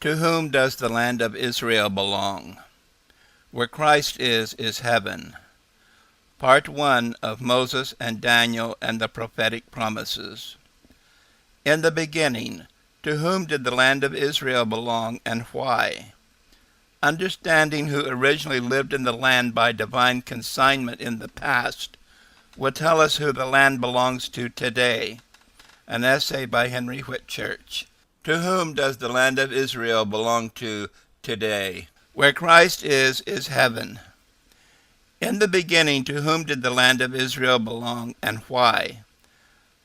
To whom does the land of Israel belong? Where Christ is heaven. Part 1 of Moses and Daniel and the prophetic promises. In the beginning, to whom did the land of Israel belong, and why? Understanding who originally lived in the land by divine consignment in the past will tell us who the land belongs to today. An essay by Henry Whitchurch. To whom does the land of Israel belong to today? Where Christ is heaven. In the beginning, to whom did the land of Israel belong, and why?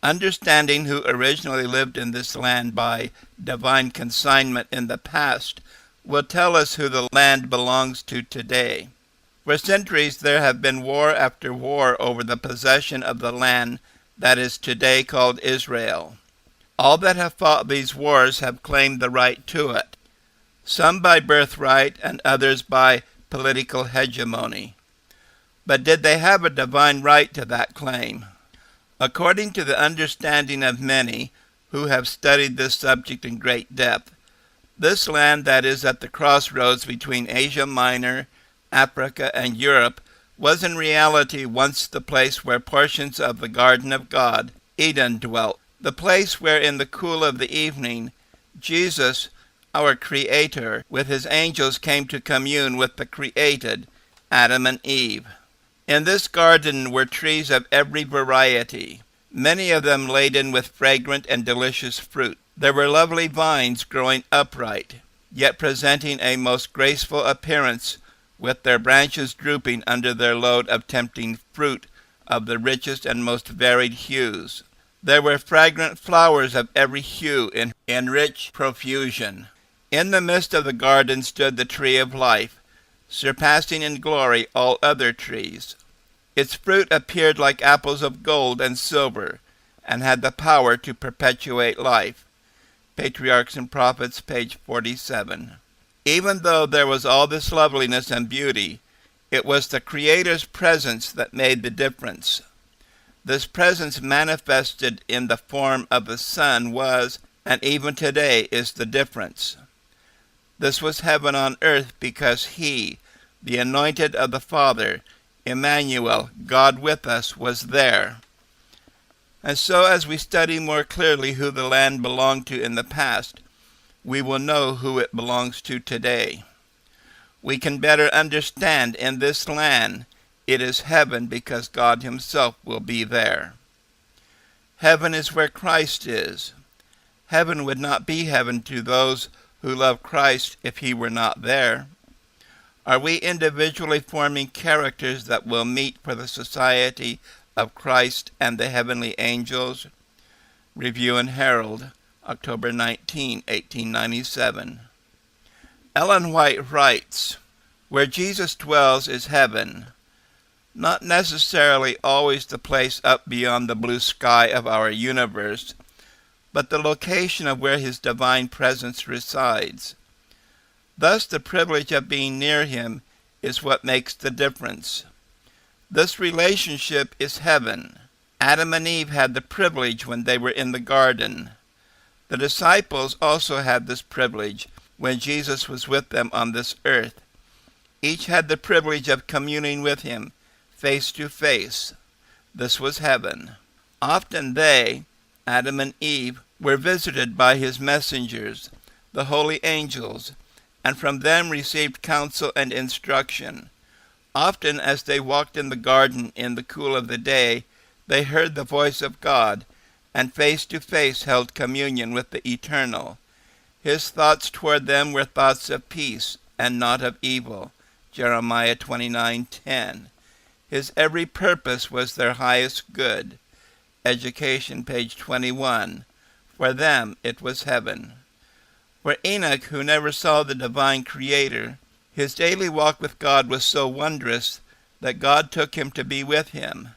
Understanding who originally lived in this land by divine consignment in the past will tell us who the land belongs to today. For centuries there have been war after war over the possession of the land that is today called Israel. All that have fought these wars have claimed the right to it, some by birthright and others by political hegemony. But did they have a divine right to that claim? According to the understanding of many who have studied this subject in great depth, this land that is at the crossroads between Asia Minor, Africa, and Europe was in reality once the place where portions of the garden of God, Eden, dwelt. The place where in the cool of the evening, Jesus, our Creator, with his angels came to commune with the created, Adam and Eve. In this garden were trees of every variety, many of them laden with fragrant and delicious fruit. There were lovely vines growing upright, yet presenting a most graceful appearance, with their branches drooping under their load of tempting fruit of the richest and most varied hues. There were fragrant flowers of every hue in rich profusion. In the midst of the garden stood the tree of life, surpassing in glory all other trees. Its fruit appeared like apples of gold and silver, and had the power to perpetuate life. Patriarchs and Prophets, page 47. Even though there was all this loveliness and beauty, it was the Creator's presence that made the difference. This presence manifested in the form of the Son was, and even today is, the difference. This was heaven on earth because he, the anointed of the Father, Emmanuel, God with us, was there. And so as we study more clearly who the land belonged to in the past, we will know who it belongs to today. We can better understand in this land it is heaven because God himself will be there. Heaven is where Christ is. Heaven would not be heaven to those who love Christ if he were not there. Are we individually forming characters that will meet for the society of Christ and the heavenly angels? Review and Herald, October 19, 1897. Ellen White writes, "Where Jesus dwells is heaven, not necessarily always the place up beyond the blue sky of our universe, but the location of where his divine presence resides. Thus the privilege of being near him is what makes the difference. This relationship is heaven. Adam and Eve had the privilege when they were in the garden. The disciples also had this privilege when Jesus was with them on this earth. Each had the privilege of communing with him, face to face. This was heaven. Often they, Adam and Eve, were visited by his messengers, the holy angels, and from them received counsel and instruction. Often as they walked in the garden in the cool of the day, they heard the voice of God, and face to face held communion with the Eternal. His thoughts toward them were thoughts of peace and not of evil. Jeremiah 29:10. His every purpose was their highest good. Education, page 21. For them it was heaven. For Enoch, who never saw the divine Creator, his daily walk with God was so wondrous that God took him to be with him.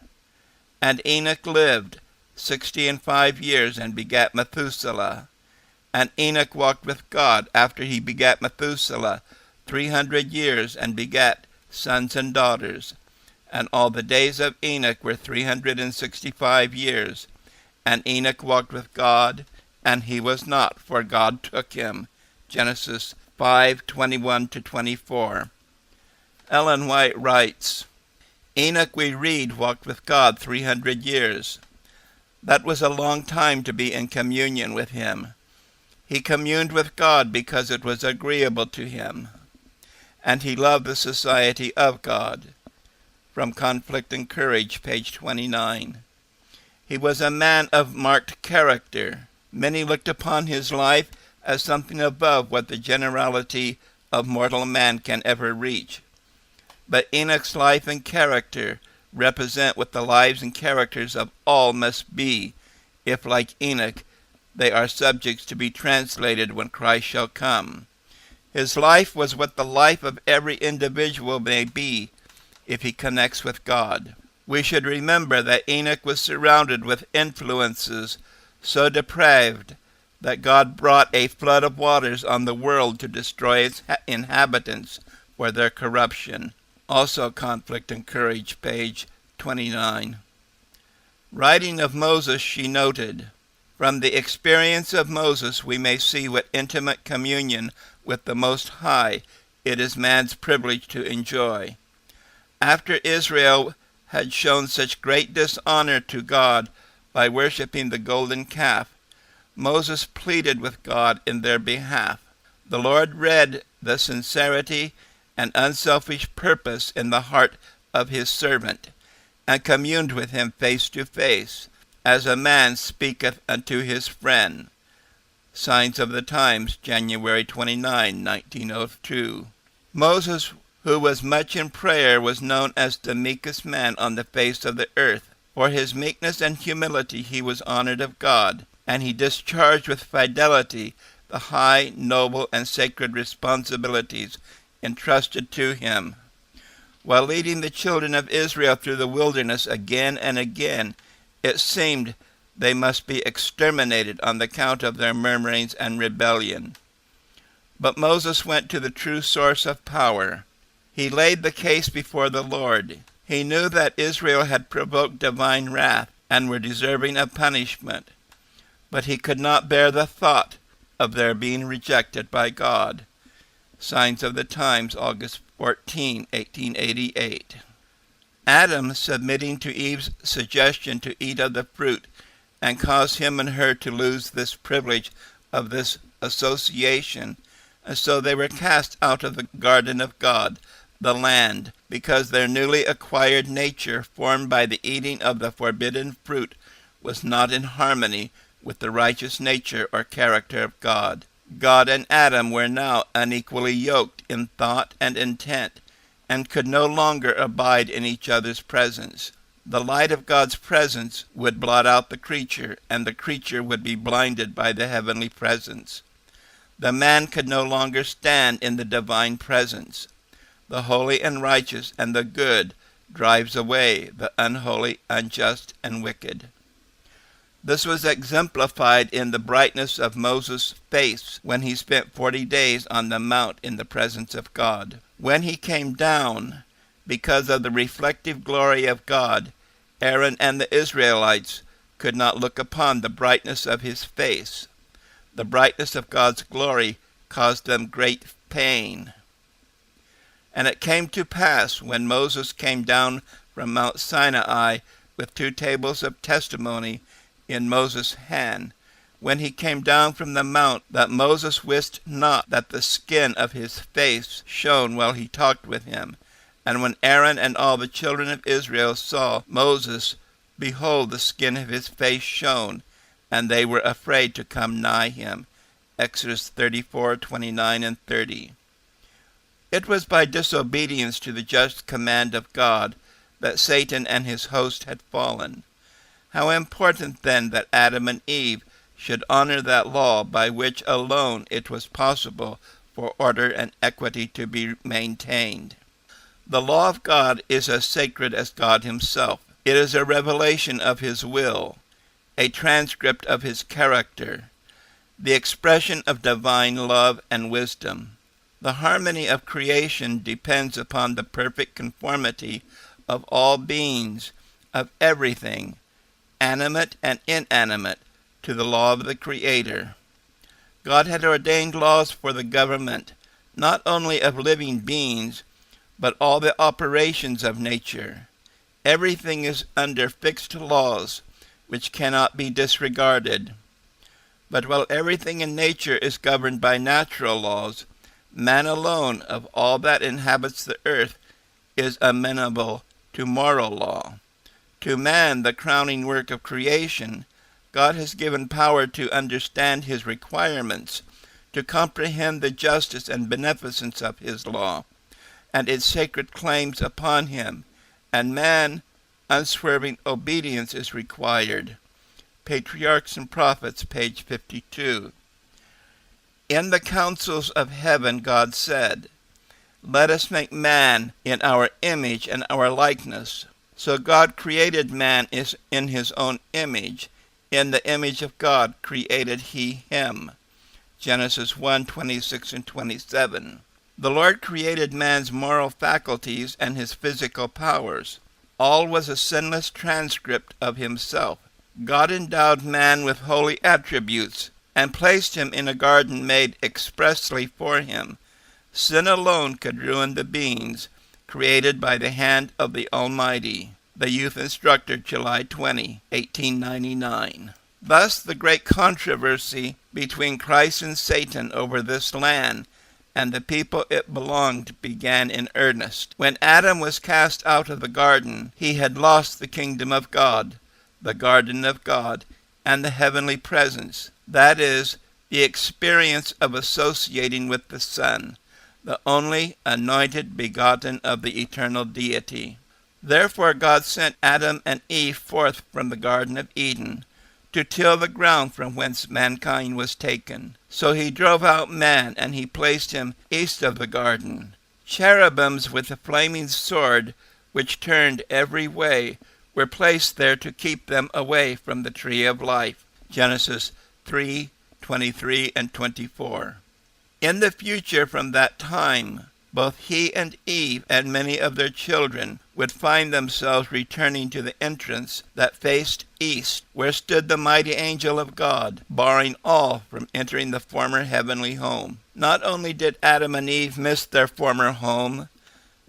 And Enoch lived 65 years and begat Methuselah. And Enoch walked with God after he begat Methuselah 300 years and begat sons and daughters. And all the days of Enoch were 365 years. And Enoch walked with God, and he was not, for God took him. Genesis 5:21-24. Ellen White writes, Enoch, we read, walked with God 300 years. That was a long time to be in communion with him. He communed with God because it was agreeable to him, and he loved the society of God. From Conflict and Courage, page 29. He was a man of marked character. Many looked upon his life as something above what the generality of mortal man can ever reach. But Enoch's life and character represent what the lives and characters of all must be, if, like Enoch, they are subjects to be translated when Christ shall come. His life was what the life of every individual may be if he connects with God. We should remember that Enoch was surrounded with influences so depraved that God brought a flood of waters on the world to destroy its inhabitants for their corruption. Also Conflict and Courage, page 29. Writing of Moses, she noted, From the experience of Moses we may see what intimate communion with the Most High it is man's privilege to enjoy. After Israel had shown such great dishonor to God by worshiping the golden calf, Moses pleaded with God in their behalf. The Lord read the sincerity and unselfish purpose in the heart of his servant, and communed with him face to face, as a man speaketh unto his friend. Signs of the Times, January 29, 1902. Moses, who was much in prayer, was known as the meekest man on the face of the earth. For his meekness and humility he was honored of God, and he discharged with fidelity the high, noble, and sacred responsibilities entrusted to him. While leading the children of Israel through the wilderness again and again, it seemed they must be exterminated on the account of their murmurings and rebellion. But Moses went to the true source of power. He laid the case before the Lord. He knew that Israel had provoked divine wrath and were deserving of punishment, but he could not bear the thought of their being rejected by God. Signs of the Times, August 14, 1888. Adam, submitting to Eve's suggestion to eat of the fruit, and caused him and her to lose this privilege of this association, and so they were cast out of the garden of God, the land, because their newly acquired nature, formed by the eating of the forbidden fruit, was not in harmony with the righteous nature or character of God. God and Adam were now unequally yoked in thought and intent, and could no longer abide in each other's presence. The light of God's presence would blot out the creature, and the creature would be blinded by the heavenly presence. The man could no longer stand in the divine presence. The holy and righteous and the good drives away the unholy, unjust, and wicked. This was exemplified in the brightness of Moses' face when he spent 40 days on the mount in the presence of God. When he came down, because of the reflective glory of God, Aaron and the Israelites could not look upon the brightness of his face. The brightness of God's glory caused them great pain. And it came to pass, when Moses came down from Mount Sinai with 2 tables of testimony in Moses' hand, when he came down from the mount, that Moses wist not that the skin of his face shone while he talked with him. And when Aaron and all the children of Israel saw Moses, behold, the skin of his face shone, and they were afraid to come nigh him. Exodus 34:29 and 30. It was by disobedience to the just command of God that Satan and his host had fallen. How important then that Adam and Eve should honor that law by which alone it was possible for order and equity to be maintained. The law of God is as sacred as God himself. It is a revelation of his will, a transcript of his character, the expression of divine love and wisdom. The harmony of creation depends upon the perfect conformity of all beings, of everything, animate and inanimate, to the law of the Creator. God had ordained laws for the government, not only of living beings, but all the operations of nature. Everything is under fixed laws, which cannot be disregarded. But while everything in nature is governed by natural laws, man alone of all that inhabits the earth is amenable to moral law. To man, the crowning work of creation, God has given power to understand his requirements, to comprehend the justice and beneficence of his law, and its sacred claims upon him, and man, unswerving obedience is required. Patriarchs and Prophets, page 52. In the councils of heaven God said, "Let us make man in our image and our likeness." So God created man in his own image. In the image of God created he him. Genesis 1:26 and 27. The Lord created man's moral faculties and his physical powers. All was a sinless transcript of himself. God endowed man with holy attributes and placed him in a garden made expressly for him. Sin alone could ruin the beings created by the hand of the Almighty. The Youth Instructor, July 20, 1899. Thus the great controversy between Christ and Satan over this land and the people it belonged began in earnest. When Adam was cast out of the garden, he had lost the kingdom of God, the garden of God, and the heavenly presence, that is, the experience of associating with the Son, the only anointed begotten of the eternal deity. Therefore God sent Adam and Eve forth from the Garden of Eden to till the ground from whence mankind was taken. So he drove out man, and he placed him east of the garden. Cherubims with a flaming sword, which turned every way, were placed there to keep them away from the tree of life. Genesis 3:23 and 24. In the future from that time, both he and Eve and many of their children would find themselves returning to the entrance that faced east, where stood the mighty angel of God, barring all from entering the former heavenly home. Not only did Adam and Eve miss their former home,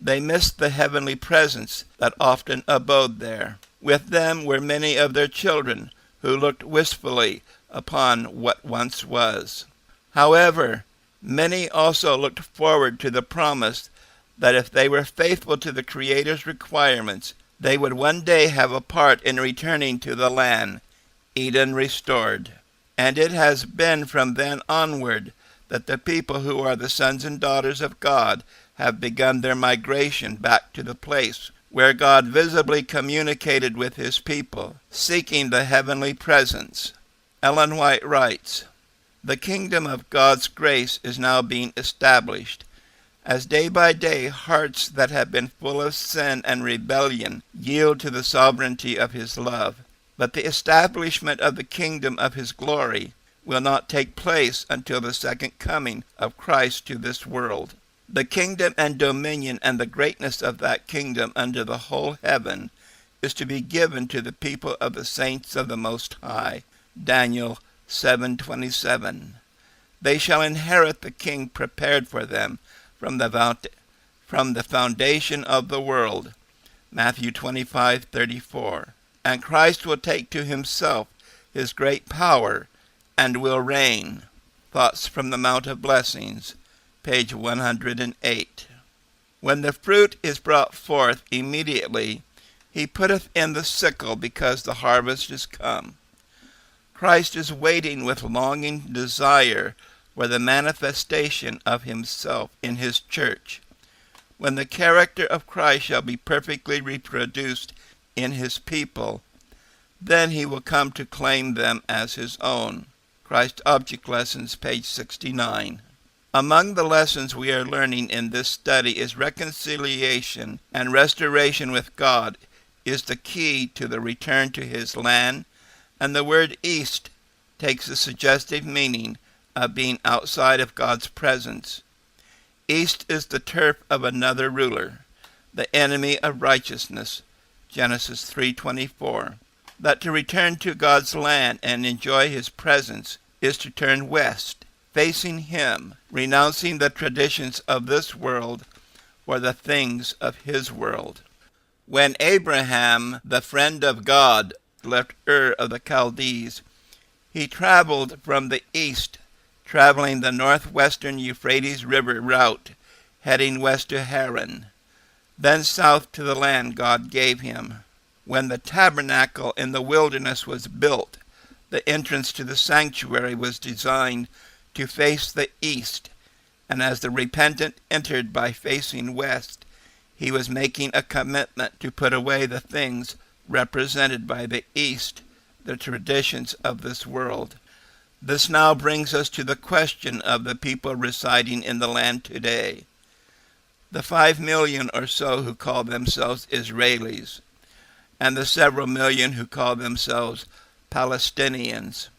they missed the heavenly presence that often abode there. With them were many of their children, who looked wistfully upon what once was. However, many also looked forward to the promise that if they were faithful to the Creator's requirements, they would one day have a part in returning to the land, Eden restored. And it has been from then onward that the people who are the sons and daughters of God have begun their migration back to the place where God visibly communicated with his people, seeking the heavenly presence. Ellen White writes, "The kingdom of God's grace is now being established, as day by day hearts that have been full of sin and rebellion yield to the sovereignty of his love. But the establishment of the kingdom of his glory will not take place until the second coming of Christ to this world. The kingdom and dominion and the greatness of that kingdom under the whole heaven is to be given to the people of the saints of the Most High." Daniel 7:27. "They shall inherit the king prepared for them from the foundation of the world." Matthew 25:34. "And Christ will take to himself his great power and will reign." Thoughts from the Mount of Blessings, page 108. "When the fruit is brought forth immediately, he putteth in the sickle, because the harvest is come." Christ is waiting with longing desire for the manifestation of himself in his church. When the character of Christ shall be perfectly reproduced in his people, then he will come to claim them as his own. Christ Object Lessons, page 69. Among the lessons we are learning in this study is reconciliation and restoration with God is the key to the return to his land, and the word east takes the suggestive meaning of being outside of God's presence. East is the turf of another ruler, the enemy of righteousness, Genesis 3:24. That to return to God's land and enjoy his presence is to turn west. facing him, renouncing the traditions of this world for the things of his world. When Abraham, the friend of God, left Ur of the Chaldees, he traveled from the east, traveling the northwestern Euphrates River route, heading west to Haran, then south to the land God gave him. When the tabernacle in the wilderness was built, the entrance to the sanctuary was designed to face the east, and as the repentant entered by facing west, he was making a commitment to put away the things represented by the east, the traditions of this world. This now brings us to the question of the people residing in the land today. The 5 million or so who call themselves Israelis, and the several million who call themselves Palestinians.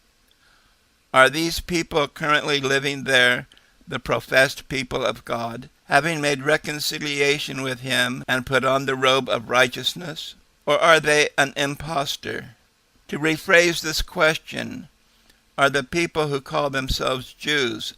Are these people currently living there, the professed people of God, having made reconciliation with him and put on the robe of righteousness? Or are they an impostor? To rephrase this question, are the people who call themselves Jews,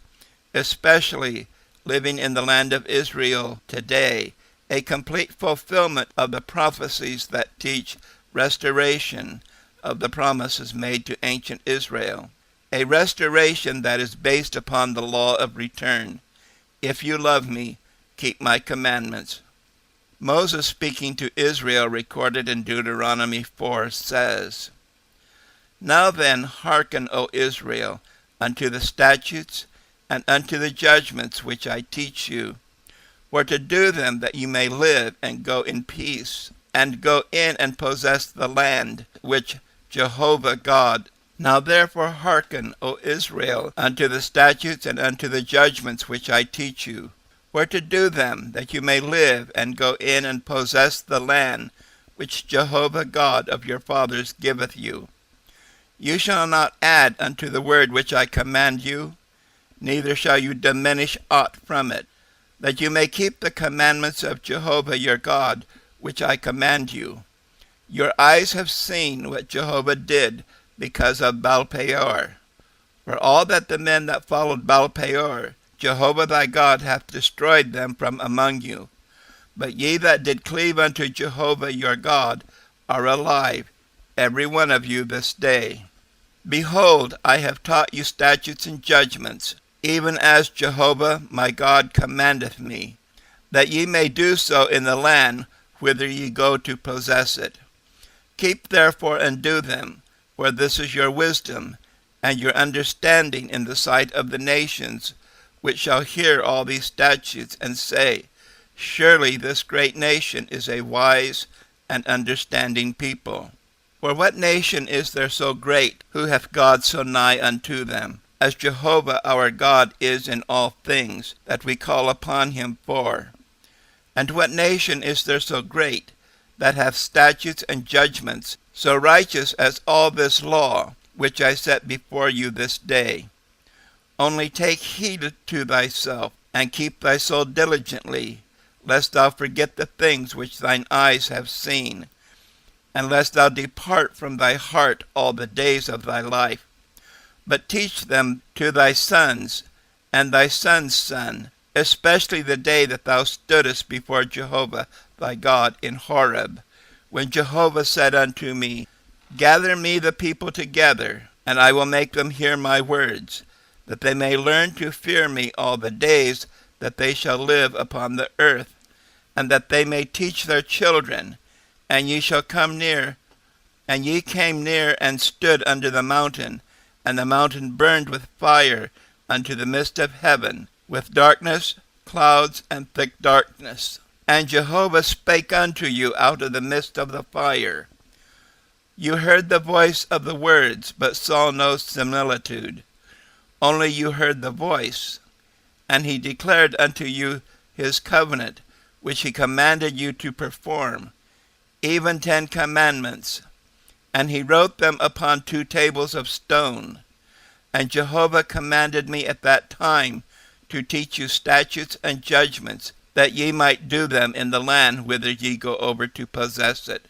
especially living in the land of Israel today, a complete fulfillment of the prophecies that teach restoration of the promises made to ancient Israel? A restoration that is based upon the law of return. If you love me, keep my commandments. Moses, speaking to Israel, recorded in Deuteronomy 4, says, Now then, hearken, O Israel, unto the statutes and unto the judgments which I teach you, for to do them that you may live and go in peace, and go in and possess the land which Jehovah God. Now therefore hearken, O Israel, unto the statutes and unto the judgments which I teach you, for to do them that you may live and go in and possess the land which Jehovah God of your fathers giveth you. You shall not add unto the word which I command you, neither shall you diminish aught from it, that you may keep the commandments of Jehovah your God, which I command you. Your eyes have seen what Jehovah did because of Baalpeor. For all that the men that followed Baalpeor, Jehovah thy God hath destroyed them from among you. But ye that did cleave unto Jehovah your God are alive, every one of you this day. Behold, I have taught you statutes and judgments, even as Jehovah my God commandeth me, that ye may do so in the land whither ye go to possess it. Keep therefore and do them, for this is your wisdom and your understanding in the sight of the nations, which shall hear all these statutes and say, Surely this great nation is a wise and understanding people. For what nation is there so great, who hath God so nigh unto them, as Jehovah our God is in all things that we call upon him for? And what nation is there so great, that hath statutes and judgments so righteous as all this law, which I set before you this day? Only take heed to thyself, and keep thy soul diligently, lest thou forget the things which thine eyes have seen, and lest thou depart from thy heart all the days of thy life. But teach them to thy sons, and thy son's son, especially the day that thou stoodest before Jehovah thy God in Horeb, when Jehovah said unto me, Gather me the people together, and I will make them hear my words, that they may learn to fear me all the days that they shall live upon the earth, and that they may teach their children. And ye shall come near, and ye came near and stood under the mountain, and the mountain burned with fire unto the midst of heaven, with darkness, clouds, and thick darkness. And Jehovah spake unto you out of the midst of the fire. You heard the voice of the words, but saw no similitude. Only you heard the voice. And he declared unto you his covenant, which he commanded you to perform, even 10 commandments. And he wrote them upon 2 tables of stone. And Jehovah commanded me at that time to teach you statutes and judgments, that ye might do them in the land whither ye go over to possess it.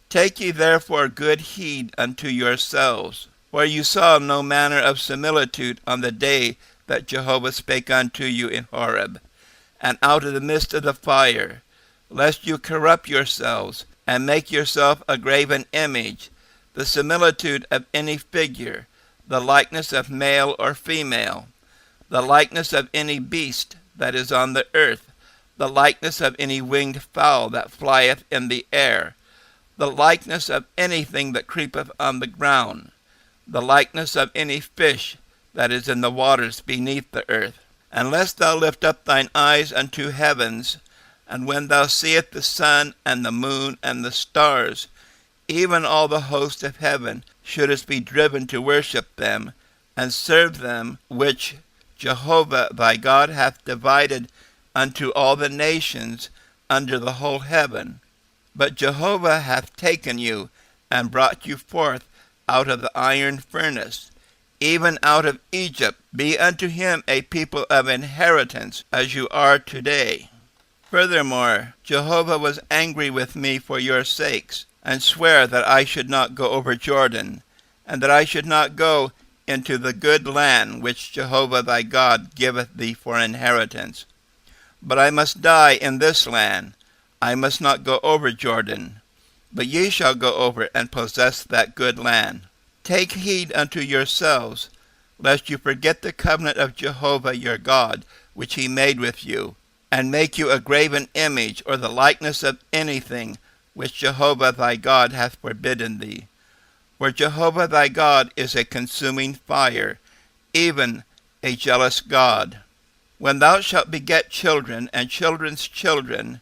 Take ye therefore good heed unto yourselves, for you saw no manner of similitude on the day that Jehovah spake unto you in Horeb, and out of the midst of the fire, lest you corrupt yourselves, and make yourself a graven image, the similitude of any figure, the likeness of male or female, the likeness of any beast that is on the earth, the likeness of any winged fowl that flieth in the air, the likeness of anything that creepeth on the ground, the likeness of any fish that is in the waters beneath the earth. Unless thou lift up thine eyes unto heavens, and when thou seest the sun and the moon and the stars, even all the host of heaven, shouldest be driven to worship them, and serve them, which Jehovah thy God hath divided unto all the nations under the whole heaven. But Jehovah hath taken you, and brought you forth out of the iron furnace, even out of Egypt. Be unto him a people of inheritance, as you are today. Furthermore, Jehovah was angry with me for your sakes, and sware that I should not go over Jordan, and that I should not go into the good land which Jehovah thy God giveth thee for inheritance. But I must die in this land. I must not go over Jordan, but ye shall go over and possess that good land. Take heed unto yourselves, lest you forget the covenant of Jehovah your God, which he made with you, and make you a graven image, or the likeness of anything which Jehovah thy God hath forbidden thee. For Jehovah thy God is a consuming fire, even a jealous God. When thou shalt beget children and children's children,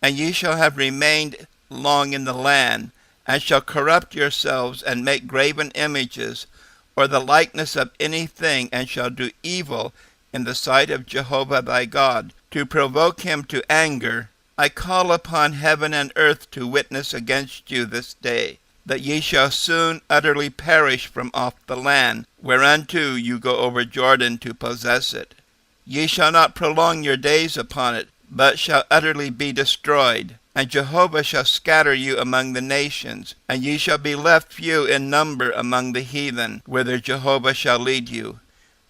and ye shall have remained long in the land, and shall corrupt yourselves, and make graven images, or the likeness of anything, and shall do evil in the sight of Jehovah thy God, to provoke him to anger, I call upon heaven and earth to witness against you this day, that ye shall soon utterly perish from off the land, whereunto you go over Jordan to possess it. Ye shall not prolong your days upon it, but shall utterly be destroyed. And Jehovah shall scatter you among the nations, and ye shall be left few in number among the heathen, whither Jehovah shall lead you.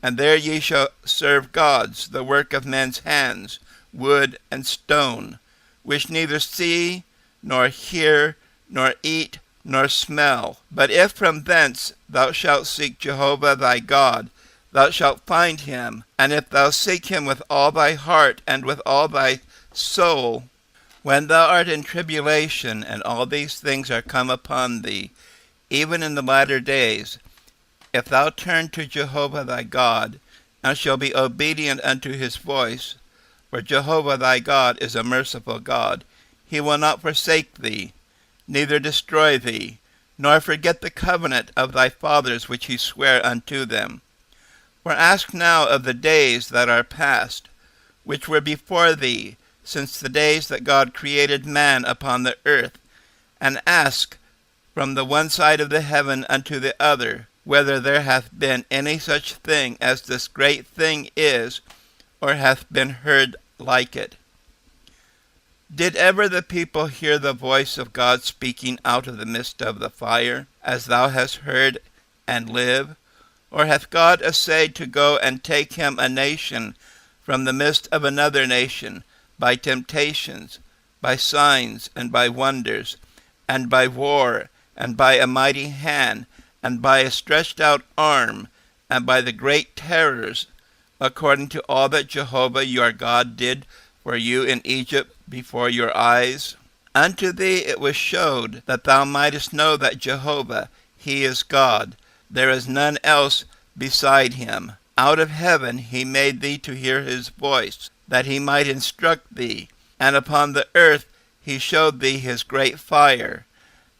And there ye shall serve gods, the work of men's hands, wood and stone, which neither see, nor hear, nor eat, nor smell. But if from thence thou shalt seek Jehovah thy God, thou shalt find him. And if thou seek him with all thy heart and with all thy soul, when thou art in tribulation, and all these things are come upon thee, even in the latter days, if thou turn to Jehovah thy God, and shall be obedient unto his voice, for Jehovah thy God is a merciful God, he will not forsake thee, neither destroy thee, nor forget the covenant of thy fathers which he sware unto them. For ask now of the days that are past, which were before thee, since the days that God created man upon the earth, and ask from the one side of the heaven unto the other, whether there hath been any such thing as this great thing is, or hath been heard like it. Did ever the people hear the voice of God speaking out of the midst of the fire, as thou hast heard, and live? Or hath God essayed to go and take him a nation from the midst of another nation, by temptations, by signs, and by wonders, and by war, and by a mighty hand, and by a stretched out arm, and by the great terrors, according to all that Jehovah your God did for you in Egypt before your eyes? Unto thee it was showed, that thou mightest know that Jehovah, he is God, there is none else beside him. Out of heaven he made thee to hear his voice, that he might instruct thee. And upon the earth he showed thee his great fire,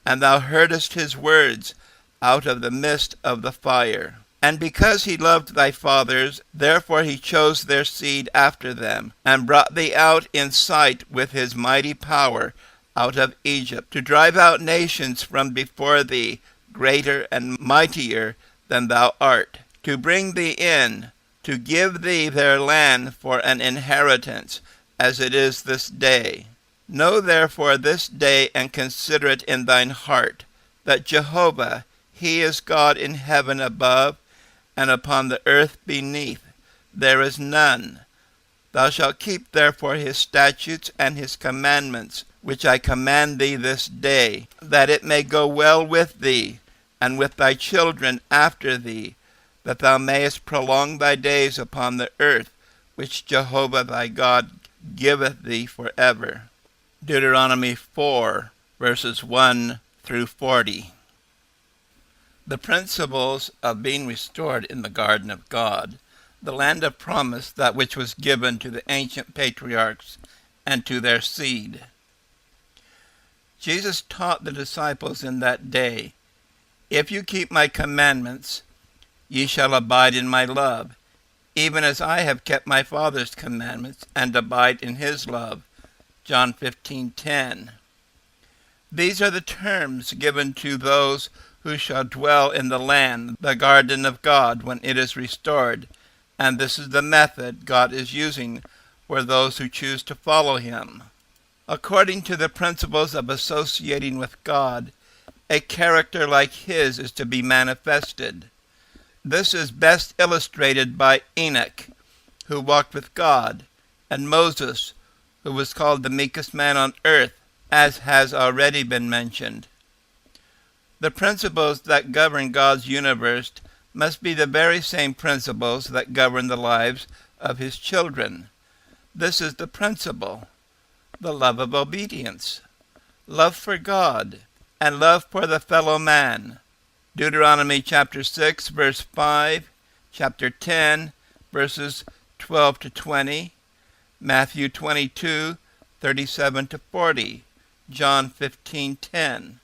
and thou heardest his words out of the midst of the fire. And because he loved thy fathers, therefore he chose their seed after them, and brought thee out in sight with his mighty power out of Egypt, to drive out nations from before thee, greater and mightier than thou art, to bring thee in, to give thee their land for an inheritance, as it is this day. Know therefore this day, and consider it in thine heart, that Jehovah, he is God in heaven above, and upon the earth beneath. there is none. Thou shalt keep therefore his statutes and his commandments, which I command thee this day, that it may go well with thee, and with thy children after thee, that thou mayest prolong thy days upon the earth, which Jehovah thy God giveth thee forever. Deuteronomy 4, verses 1 through 40. The principles of being restored in the garden of God, the land of promise, that which was given to the ancient patriarchs and to their seed. Jesus taught the disciples in that day, If you keep my commandments, ye shall abide in my love, even as I have kept my Father's commandments and abide in his love. John 15:10. These are the terms given to those who shall dwell in the land, the garden of God, when it is restored, and this is the method God is using for those who choose to follow him. According to the principles of associating with God, a character like his is to be manifested. This is best illustrated by Enoch, who walked with God, and Moses, who was called the meekest man on earth, as has already been mentioned. The principles that govern God's universe must be the very same principles that govern the lives of his children. This is the principle: the love of obedience, love for God, and love for the fellow man. Deuteronomy chapter 6, verse 5, chapter 10, verses 12 to 20, Matthew 22, 37 to 40, John 15:10.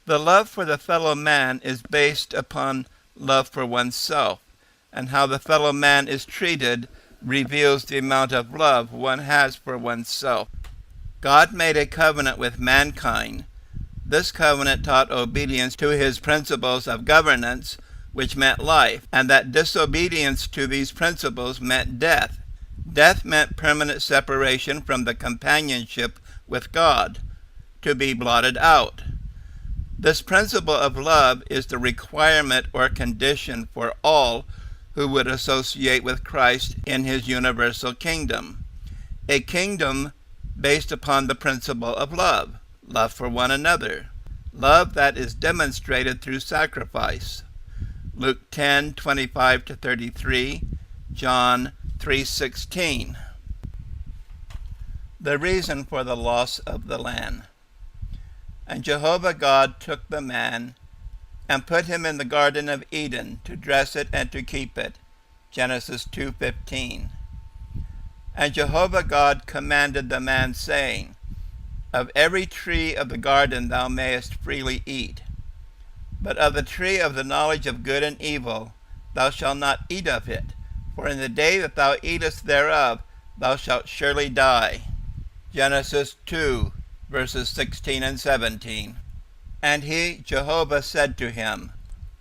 The love for the fellow man is based upon love for oneself, and how the fellow man is treated reveals the amount of love one has for oneself. God made a covenant with mankind. This covenant taught obedience to his principles of governance, which meant life, and that disobedience to these principles meant death. Death meant permanent separation from the companionship with God, to be blotted out. This principle of love is the requirement or condition for all who would associate with Christ in his universal kingdom. A kingdom based upon the principle of love, love for one another, love that is demonstrated through sacrifice. Luke 10:25 to 33, John 3:16. The reason for the loss of the land. And Jehovah God took the man and put him in the Garden of Eden to dress it and to keep it. Genesis 2:15. And Jehovah God commanded the man, saying, Of every tree of the garden thou mayest freely eat, but of the tree of the knowledge of good and evil thou shalt not eat of it, for in the day that thou eatest thereof thou shalt surely die. Genesis 2, verses 16 and 17. And he, Jehovah, said to him,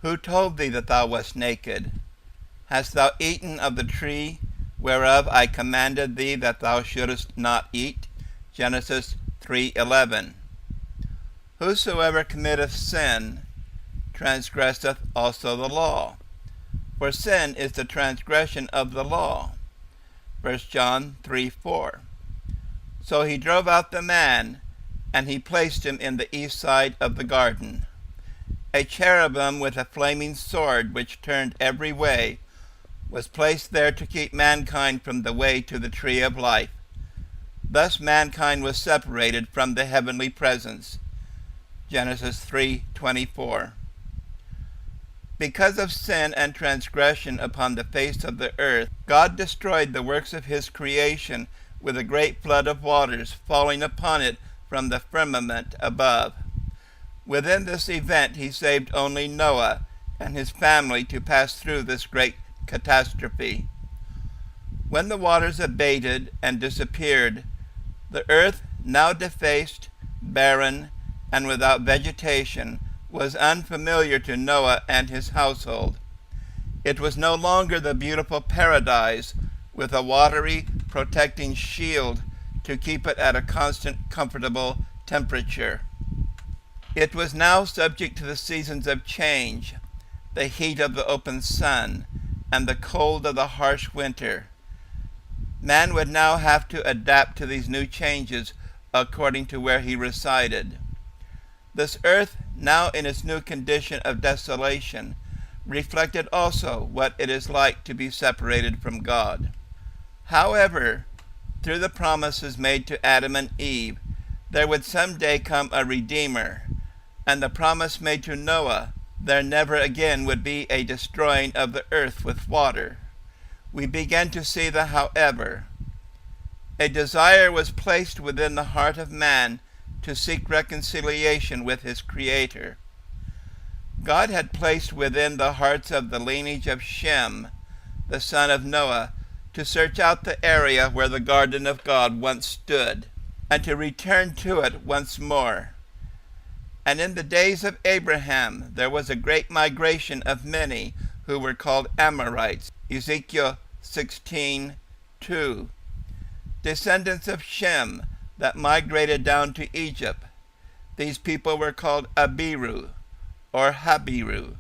Who told thee that thou wast naked? Hast thou eaten of the tree whereof I commanded thee that thou shouldest not eat? Genesis 3:11. Whosoever committeth sin transgresseth also the law, for sin is the transgression of the law. 1 John 3:4. So he drove out the man, and he placed him in the east side of the garden. A cherubim with a flaming sword, which turned every way, was placed there to keep mankind from the way to the tree of life. Thus mankind was separated from the heavenly presence. Genesis 3:24. Because of sin and transgression upon the face of the earth, God destroyed the works of his creation with a great flood of waters falling upon it from the firmament above. Within this event he saved only Noah and his family to pass through this great catastrophe. When the waters abated and disappeared, the earth, now defaced, barren, and without vegetation, was unfamiliar to Noah and his household. It was no longer the beautiful paradise with a watery, protecting shield to keep it at a constant, comfortable temperature. It was now subject to the seasons of change, the heat of the open sun, and the cold of the harsh winter. Man would now have to adapt to these new changes according to where he resided. This earth, now in its new condition of desolation, reflected also what it is like to be separated from God. However, through the promises made to Adam and Eve, there would someday come a Redeemer, and the promise made to Noah, there never again would be a destroying of the earth with water. We begin to see the however. A desire was placed within the heart of man to seek reconciliation with his Creator. God had placed within the hearts of the lineage of Shem, the son of Noah, to search out the area where the garden of God once stood, and to return to it once more. And in the days of Abraham there was a great migration of many who were called Amorites. Ezekiel 16:2. Descendants of Shem that migrated down to Egypt. These people were called Abiru or Habiru,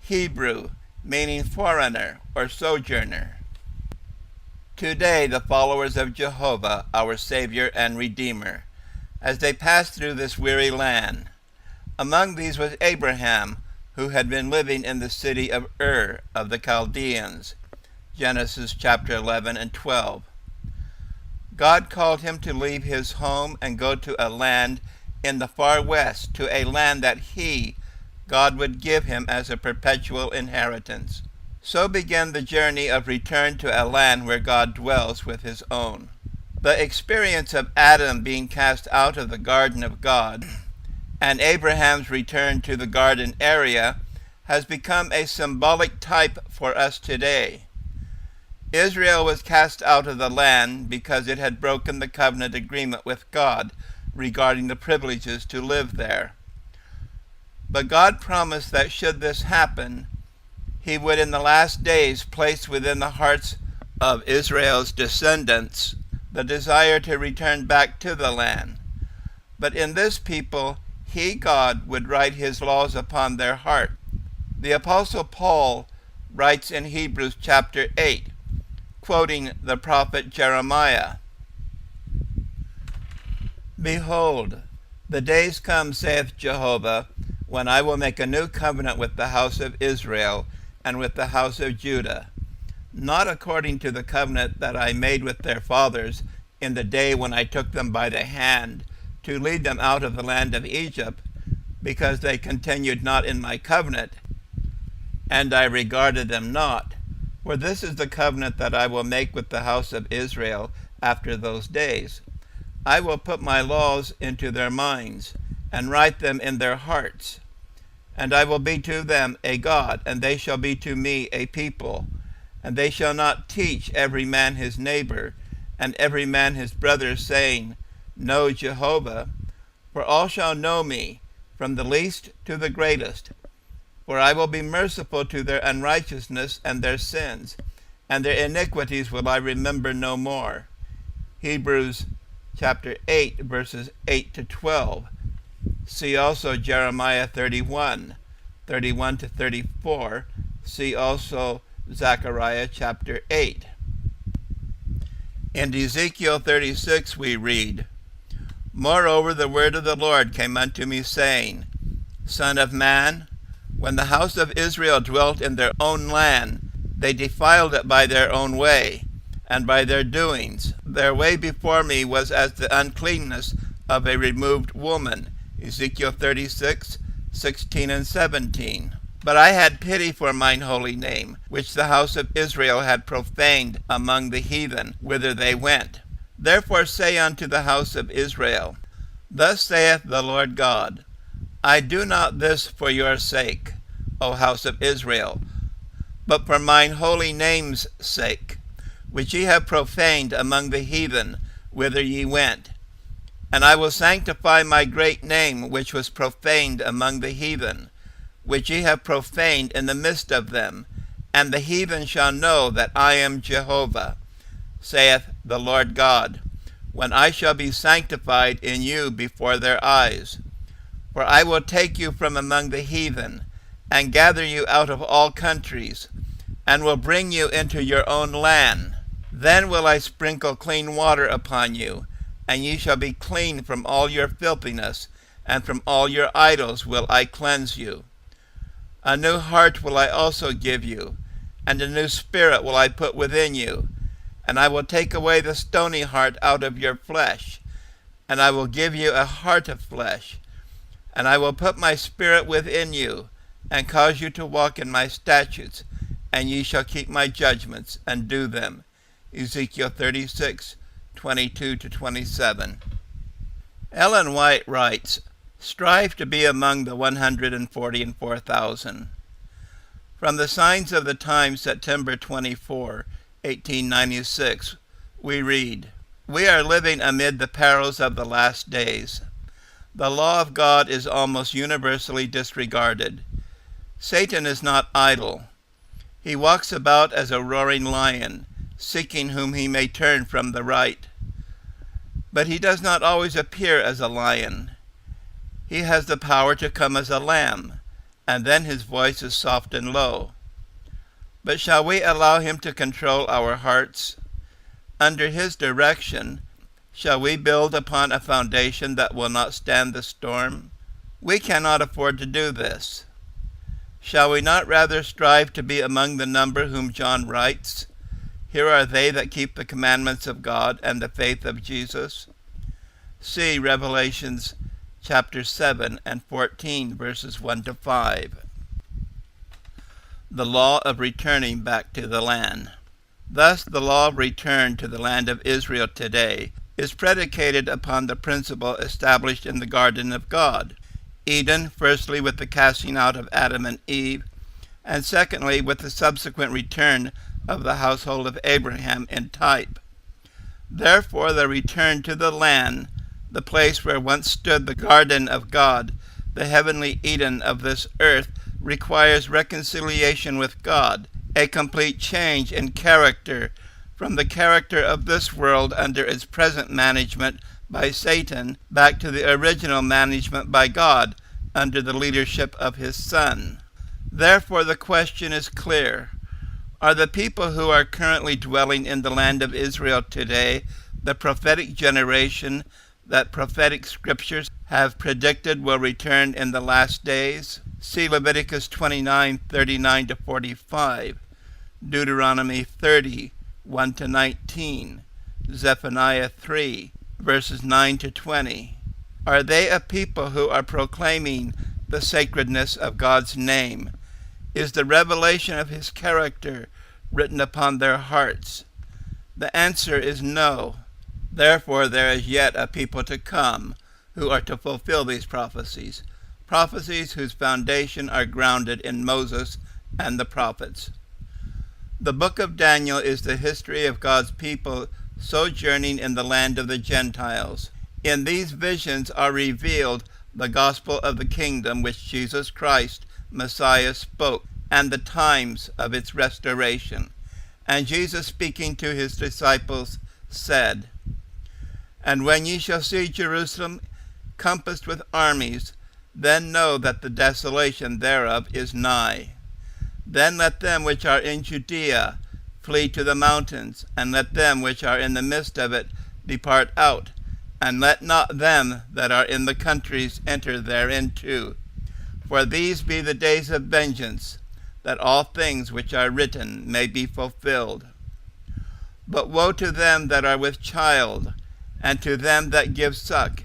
Hebrew, meaning foreigner or sojourner. Today, the followers of Jehovah, our Savior and Redeemer, as they passed through this weary land. Among these was Abraham, who had been living in the city of Ur of the Chaldeans, Genesis chapter 11 and 12. God called him to leave his home and go to a land in the far west, to a land that God would give him as a perpetual inheritance. So began the journey of return to a land where God dwells with his own. The experience of Adam being cast out of the garden of God and Abraham's return to the garden area has become a symbolic type for us today. Israel was cast out of the land because it had broken the covenant agreement with God regarding the privileges to live there. But God promised that should this happen, he would in the last days place within the hearts of Israel's descendants the desire to return back to the land. But in this people, God, would write his laws upon their heart. The Apostle Paul writes in Hebrews chapter 8, quoting the prophet Jeremiah, "Behold, the days come, saith Jehovah, when I will make a new covenant with the house of Israel and with the house of Judah, not according to the covenant that I made with their fathers in the day when I took them by the hand to lead them out of the land of Egypt, because they continued not in my covenant, and I regarded them not. For this is the covenant that I will make with the house of Israel after those days. I will put my laws into their minds, and write them in their hearts. And I will be to them a God, and they shall be to me a people. And they shall not teach every man his neighbor, and every man his brother, saying, Know Jehovah, for all shall know me, from the least to the greatest. For I will be merciful to their unrighteousness and their sins, and their iniquities will I remember no more." Hebrews chapter 8, verses 8 to 12. See also Jeremiah 31, 31 to 34. See also Zechariah chapter 8. In Ezekiel 36 we read, "Moreover the word of the Lord came unto me, saying, Son of man, when the house of Israel dwelt in their own land, they defiled it by their own way, and by their doings. Their way before me was as the uncleanness of a removed woman." Ezekiel 36, 16 and 17. "But I had pity for mine holy name, which the house of Israel had profaned among the heathen, whither they went. Therefore say unto the house of Israel, Thus saith the Lord God, I do not this for your sake, O house of Israel, but for mine holy name's sake, which ye have profaned among the heathen, whither ye went. And I will sanctify my great name, which was profaned among the heathen, which ye have profaned in the midst of them, and the heathen shall know that I am Jehovah, saith the Lord God, when I shall be sanctified in you before their eyes. For I will take you from among the heathen, and gather you out of all countries, and will bring you into your own land. Then will I sprinkle clean water upon you, and ye shall be clean from all your filthiness, and from all your idols will I cleanse you. A new heart will I also give you, and a new spirit will I put within you. And I will take away the stony heart out of your flesh, and I will give you a heart of flesh. And I will put my spirit within you, and cause you to walk in my statutes, and ye shall keep my judgments, and do them. Ezekiel 36:22-27. Ellen White writes, "Strive to be among the 144,000. From the Signs of the Times, September 24, 1896, we read, "We are living amid the perils of the last days. The law of God is almost universally disregarded. Satan is not idle. He walks about as a roaring lion, seeking whom he may turn from the right. But he does not always appear as a lion. He has the power to come as a lamb, and then his voice is soft and low. But shall we allow him to control our hearts? Under his direction, shall we build upon a foundation that will not stand the storm? We cannot afford to do this. Shall we not rather strive to be among the number whom John writes, 'Here are they that keep the commandments of God and the faith of Jesus'? See Revelations chapter 7 and 14, verses 1-5. The law of returning back to the land. Thus, the law of return to the land of Israel today is predicated upon the principle established in the garden of God. Eden, firstly with the casting out of Adam and Eve, and secondly with the subsequent return of the household of Abraham in type. Therefore, the return to the land, the place where once stood the garden of God, the heavenly Eden of this earth, requires reconciliation with God, a complete change in character from the character of this world under its present management by Satan back to the original management by God under the leadership of his Son. Therefore, the question is clear. Are the people who are currently dwelling in the land of Israel today the prophetic generation that prophetic scriptures have predicted will return in the last days? See Leviticus 29:39-45, Deuteronomy 30:1-19, Zephaniah 3, verses 9-20. Are they a people who are proclaiming the sacredness of God's name? Is the revelation of his character written upon their hearts? The answer is no. Therefore, there is yet a people to come who are to fulfill these prophecies, prophecies whose foundation are grounded in Moses and the prophets. The book of Daniel is the history of God's people sojourning in the land of the Gentiles. In these visions are revealed the gospel of the kingdom which Jesus Christ, Messiah, spoke, and the times of its restoration. And Jesus, speaking to his disciples, said, "And when ye shall see Jerusalem compassed with armies, then know that the desolation thereof is nigh. Then let them which are in Judea flee to the mountains, and let them which are in the midst of it depart out, and let not them that are in the countries enter thereinto. For these be the days of vengeance, that all things which are written may be fulfilled. But woe to them that are with child, and to them that give suck,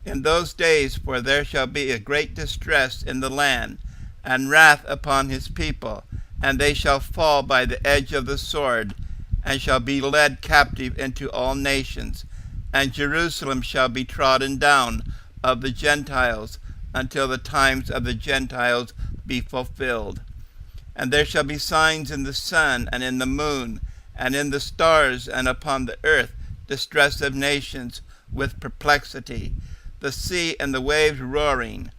in those days, for there shall be a great distress in the land, and wrath upon his people, and they shall fall by the edge of the sword, and shall be led captive into all nations, and Jerusalem shall be trodden down of the Gentiles, until the times of the Gentiles be fulfilled. And there shall be signs in the sun, and in the moon, and in the stars, and upon the earth distress of nations with perplexity, the sea and the waves roaring,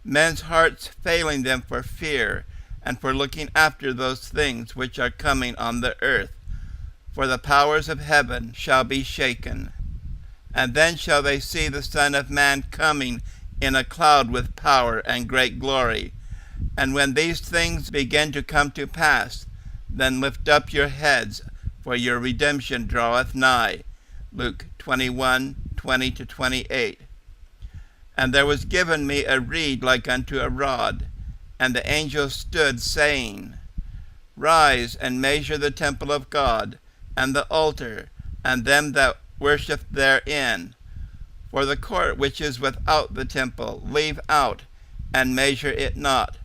men's hearts failing them for fear, and for looking after those things which are coming on the earth. For the powers of heaven shall be shaken. And then shall they see the Son of Man coming in a cloud with power and great glory. And when these things begin to come to pass, Then lift up your heads, for your redemption draweth nigh. Luke 21:20-28. And there was given me a reed like unto a rod, and the angel stood, saying, Rise and measure the temple of God, and the altar, and them that worship therein. For the court which is without the temple leave out, and measure it not.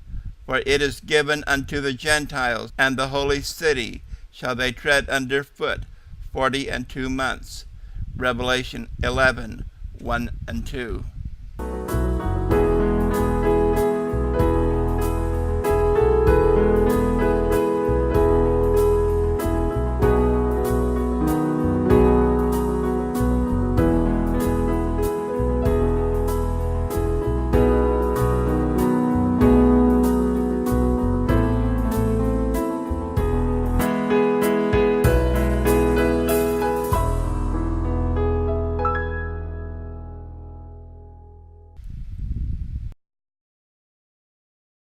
For it is given unto the Gentiles, and the holy city shall they tread under foot 42 months. Revelation 11:1-2.